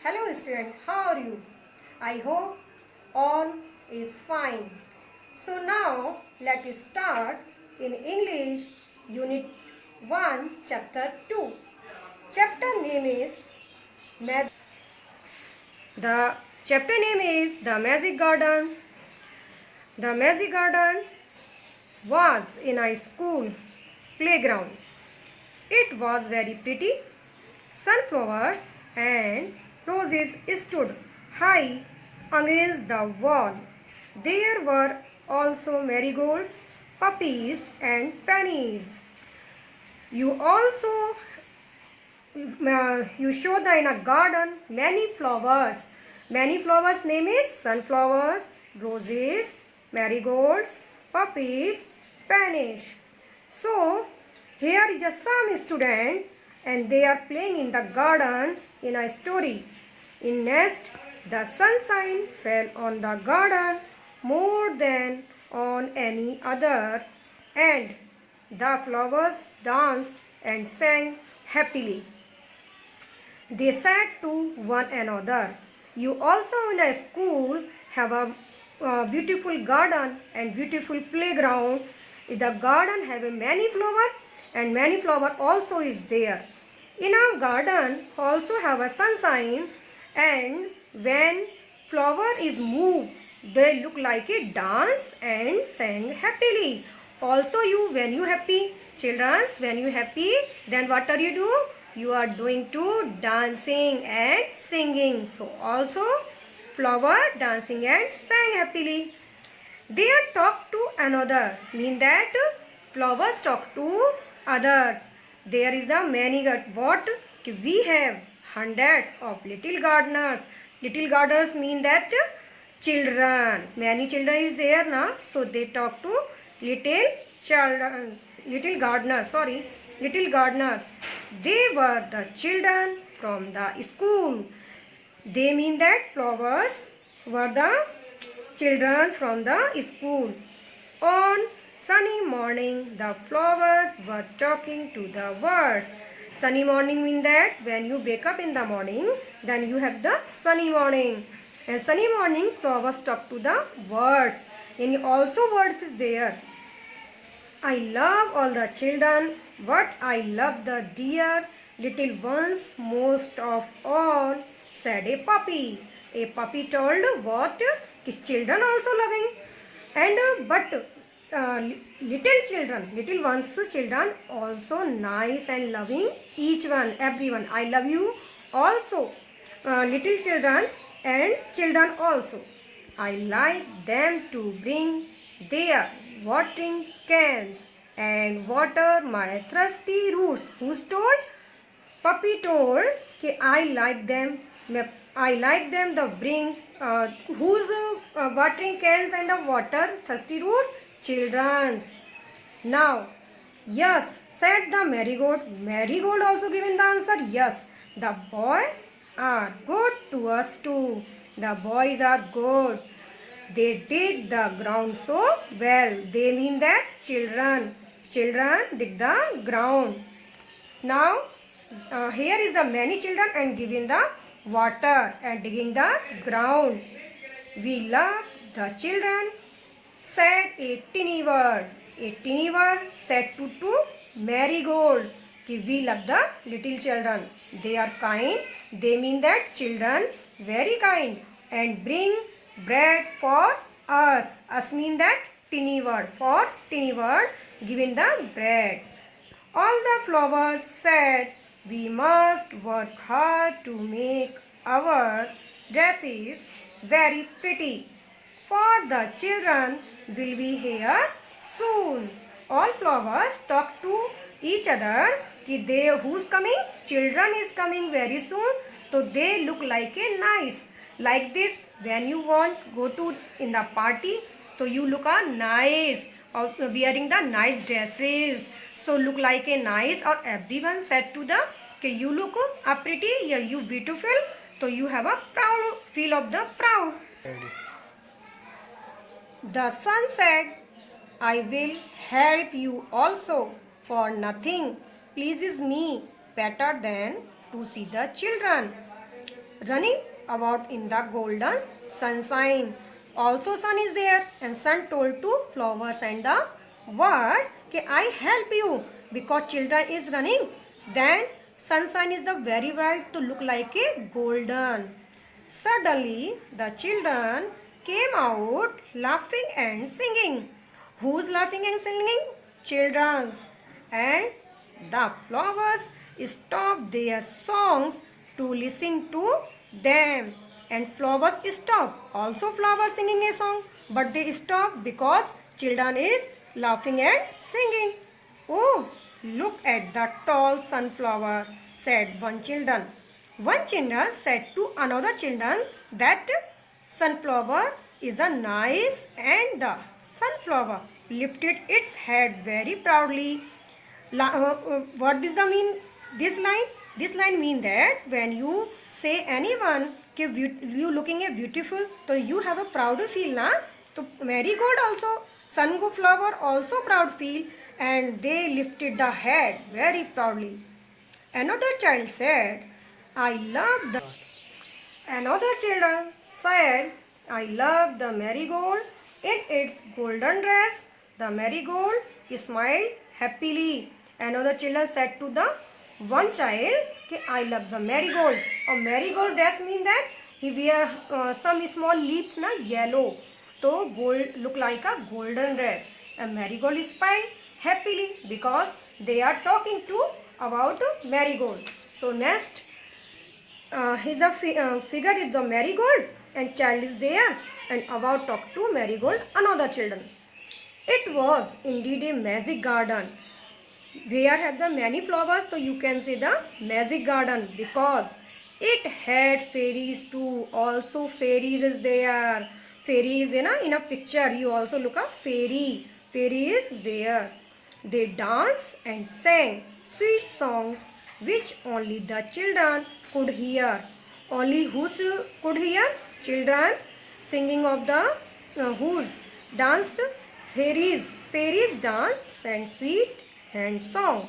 Hello student, how are you? I hope all is fine. So now let us start in English Unit 1 Chapter 2. Chapter name is Magic. The chapter name is The Magic Garden. The Magic Garden was in a school playground. It was very pretty. Sunflowers and roses stood high against the wall. There were also marigolds, poppies, and pennies. You also you show the in a garden many flowers. Many flowers name is sunflowers, roses, marigolds, poppies, pennies. So here is a some student and they are playing in the garden in a story. In nest, the sunshine fell on the garden more than on any other, and the flowers danced and sang happily. They said to one another, "You also in a school have a beautiful garden and beautiful playground. The garden have a many flower and many flower also is there. In our garden also have a sunshine, and when flower is moved, they look like a dance and sing happily. Also you when you happy, children, when you happy, then what are you do? You are doing to dancing and singing. So also flower dancing and sang happily. They talk to another, mean that flowers talk to others. There is a many what we have hundreds of little gardeners. Little gardeners mean that children. Many children is there now, so they talk to little children. Little gardeners. Sorry, little gardeners. They were the children from the school. They mean that flowers were the children from the school. On sunny morning, the flowers were talking to the birds. Sunny morning means that when you wake up in the morning, then you have the sunny morning. And sunny morning, flowers talk to the birds. And also birds is there. I love all the children, but I love the dear little ones most of all, said a puppy. A puppy told what? Children also loving. And but little children, little ones children also nice and loving each one, everyone. I love you also, little children and children also. I like them to bring their watering cans and water my thirsty roots. Who told? Puppy told कि I like them the bring whose watering cans and the water thirsty roots? Children's. Now, yes, said the marigold. Marigold also given the answer. Yes, the boy are good to us too. The boys are good. They dig the ground so well. They mean that children. Children dig the ground. Now, here is the many children and giving the water and digging the ground. We love the children, said a tinny bird. A tinny bird said to marigold कि we love the little children. They are kind. They mean that children very kind and bring bread for us. Us mean that tinny bird. For tinny bird giving the bread. All the flowers said we must work hard to make our dresses very pretty, for the children will be here soon. All flowers talk to each other कि they who's coming? Children is coming very soon. So they look like a nice. Like this, when you want go to in the party, so you look a nice or wearing the nice dresses. So look like a nice, or everyone said to the कि you look a pretty, yeah, you beautiful. So you have a proud feel of the proud. The sun said, I will help you also, for nothing pleases me better than to see the children. running about in the golden sunshine. Also sun is there, and sun told to flowers and the birds कि I help you, because children is running. Then sunshine is the very bright to look like a golden. Suddenly the children came out laughing and singing. Who's laughing and singing? Children's. And the flowers stopped their songs to listen to them. And flowers stopped. Also flowers singing a song, but they stopped because children is laughing and singing. Oh, look at the tall sunflower, said one children. One children said to another children that sunflower is a nice, and the sunflower lifted its head very proudly. What does the mean this line? This line mean that when you say anyone कि you looking a beautiful, so you have a proud feel ना. तो marigold also, sunflower also proud feel, and they lifted the head very proudly. Another child said, I love the. Another children said, I love the marigold in its golden dress. The marigold smiled happily. Another children said to the one child, I love the marigold. A marigold dress means that he wear some small leaves na yellow. So gold look like a golden dress. A marigold smiled happily because they are talking to about marigold. So next, his figure is the marigold, and child is there and about talk to marigold another children. It was indeed a magic garden. Where have the many flowers, so you can say the magic garden, because it had fairies too. Also fairies is there. Fairy is there na? In a picture you also look a fairy. Fairy is there. They danced and sang sweet songs which only the children could hear. Only who could hear? Children singing of the whose danced fairies. Fairies danced, sang sweet and song.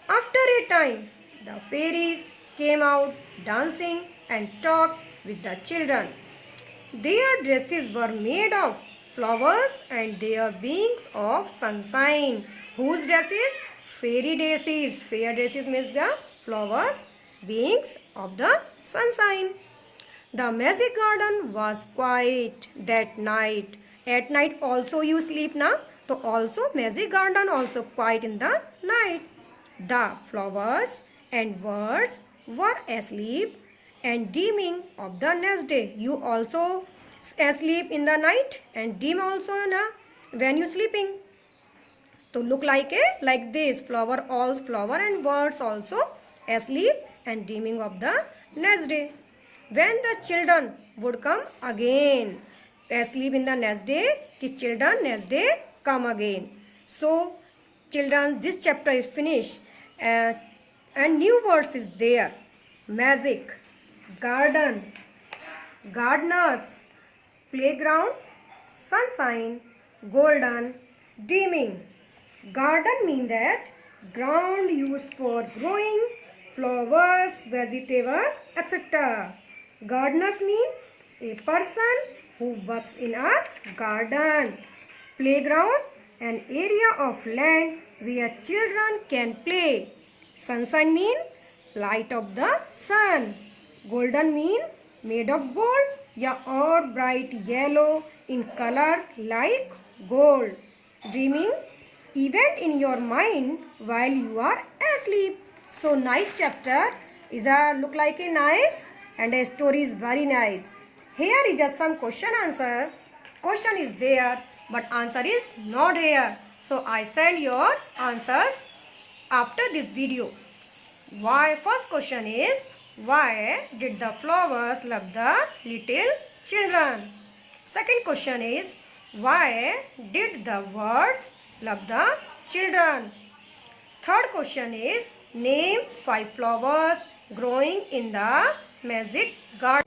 After a time, the fairies came out dancing and talked with the children. Their dresses were made of flowers and their beings of sunshine. Whose dresses? Fairy dresses. Fairy dresses means the flowers, beings of the sunshine. The magic garden was quiet that night. At night also you sleep na? So also magic garden also quiet in the night. The flowers and birds were asleep and dreaming of the next day. You also asleep in the night and dream also na when you sleeping. So look like this flower, all flower and birds also asleep and dreaming of the next day. When the children would come again, asleep in the next day, ki children next day come again. So children, this chapter is finished, and new words is there. Magic, garden, gardeners, playground, sunshine, golden, dreaming. Garden means that ground used for growing flowers, vegetables, etc. Gardeners mean a person who works in a garden. Playground, an area of land where children can play. Sunshine mean light of the sun. Golden mean made of gold, या or bright yellow in color like gold. Dreaming, event in your mind while you are asleep. So nice chapter is a look like a nice, and a story is very nice. Here is just some question answer. Question is there, but answer is not here. So I send your answers after this video. Why? First question is, why did the flowers love the little children? Second question is, why did the birds love the children? Third question is, name 5 flowers growing in the magic garden.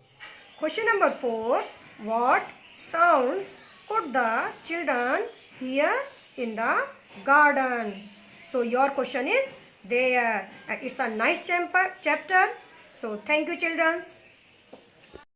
Question number 4, what sounds could the children hear in the garden? So your question is there. It's a nice chapter. So thank you, children.